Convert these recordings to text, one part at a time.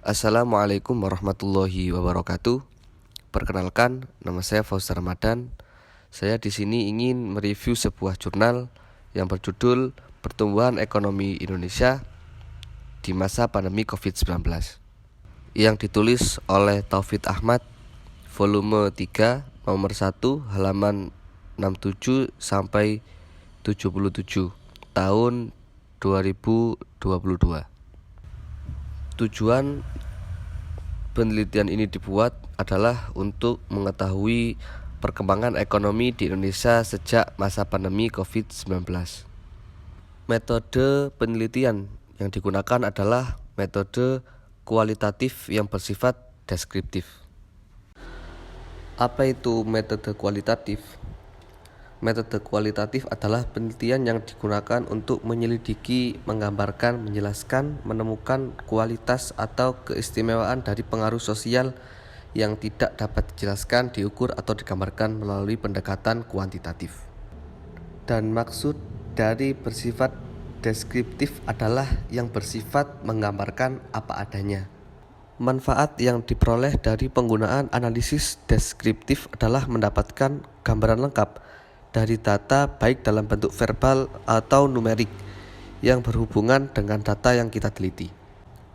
Assalamualaikum warahmatullahi wabarakatuh. Perkenalkan, nama saya Fauzan Ramadan. Saya di sini ingin mereview sebuah jurnal yang berjudul Pertumbuhan Ekonomi Indonesia di Masa Pandemi COVID-19 yang ditulis oleh Taufik Ahmad, volume 3, nomor 1, halaman 67 sampai 77, tahun 2022. Tujuan penelitian ini dibuat adalah untuk mengetahui perkembangan ekonomi di Indonesia sejak masa pandemi COVID-19. Metode penelitian yang digunakan adalah metode kualitatif yang bersifat deskriptif. Apa itu metode kualitatif? Metode kualitatif adalah penelitian yang digunakan untuk menyelidiki, menggambarkan, menjelaskan, menemukan kualitas atau keistimewaan dari pengaruh sosial yang tidak dapat dijelaskan, diukur, atau digambarkan melalui pendekatan kuantitatif. Dan maksud dari bersifat deskriptif adalah yang bersifat menggambarkan apa adanya. Manfaat yang diperoleh dari penggunaan analisis deskriptif adalah mendapatkan gambaran lengkap dari data baik dalam bentuk verbal atau numerik yang berhubungan dengan data yang kita teliti.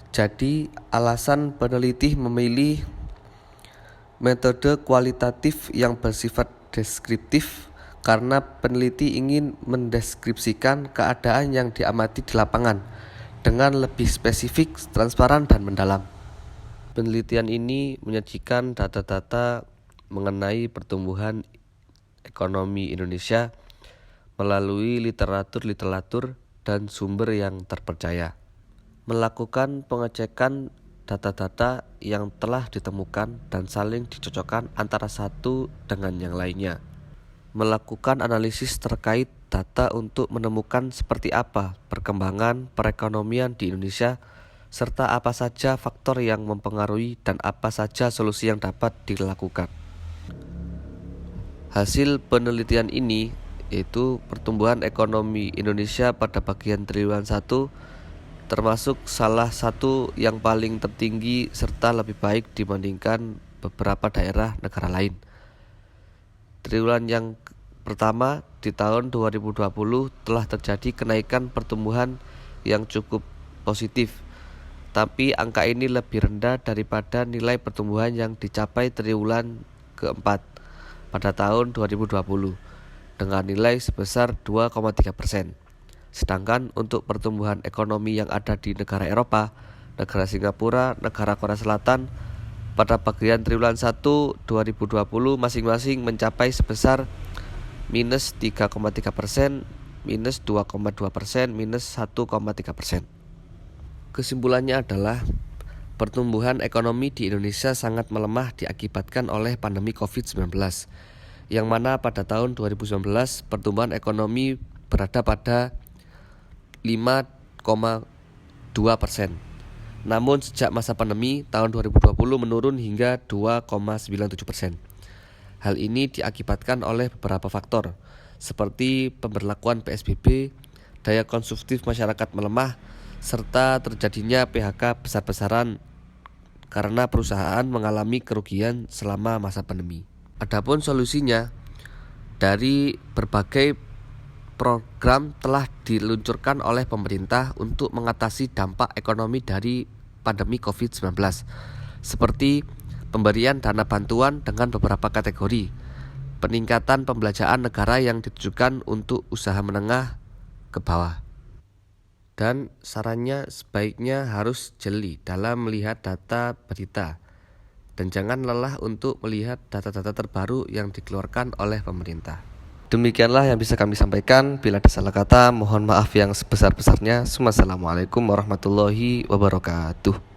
Jadi, alasan peneliti memilih metode kualitatif yang bersifat deskriptif karena peneliti ingin mendeskripsikan keadaan yang diamati di lapangan dengan lebih spesifik, transparan, dan mendalam. Penelitian ini menyajikan data-data mengenai pertumbuhan ekonomi Indonesia melalui literatur dan sumber yang terpercaya. Melakukan pengecekan data-data yang telah ditemukan dan saling dicocokkan antara satu dengan yang lainnya. Melakukan analisis terkait data untuk menemukan seperti apa perkembangan perekonomian di Indonesia serta apa saja faktor yang mempengaruhi dan apa saja solusi yang dapat dilakukan. Hasil penelitian ini yaitu pertumbuhan ekonomi Indonesia pada bagian triwulan 1 termasuk salah satu yang paling tertinggi serta lebih baik dibandingkan beberapa daerah negara lain. Triwulan yang pertama di tahun 2020 telah terjadi kenaikan pertumbuhan yang cukup positif, tapi angka ini lebih rendah daripada nilai pertumbuhan yang dicapai triwulan keempat pada tahun 2020 dengan nilai sebesar 2,3%. Sedangkan untuk pertumbuhan ekonomi yang ada di negara Eropa, negara Singapura, negara Korea Selatan pada bagian triwulan 1 2020 masing-masing mencapai sebesar minus 3,3%, minus 2,2%, minus 1,3%. Kesimpulannya adalah pertumbuhan ekonomi di Indonesia sangat melemah diakibatkan oleh pandemi COVID-19, yang mana pada tahun 2019 pertumbuhan ekonomi berada pada 5,2%. Namun sejak masa pandemi tahun 2020 menurun hingga 2,97%. Hal ini diakibatkan oleh beberapa faktor, seperti pemberlakuan PSBB, daya konsumtif masyarakat melemah, serta terjadinya PHK besar-besaran karena perusahaan mengalami kerugian selama masa pandemi. Adapun solusinya, dari berbagai program telah diluncurkan oleh pemerintah untuk mengatasi dampak ekonomi dari pandemi COVID-19, seperti pemberian dana bantuan dengan beberapa kategori, peningkatan pembelanjaan negara yang ditujukan untuk usaha menengah ke bawah. Dan sarannya sebaiknya harus jeli dalam melihat data berita dan jangan lelah untuk melihat data-data terbaru yang dikeluarkan oleh pemerintah. Demikianlah yang bisa kami sampaikan. Bila ada salah kata, mohon maaf yang sebesar-besarnya. Wassalamualaikum warahmatullahi wabarakatuh.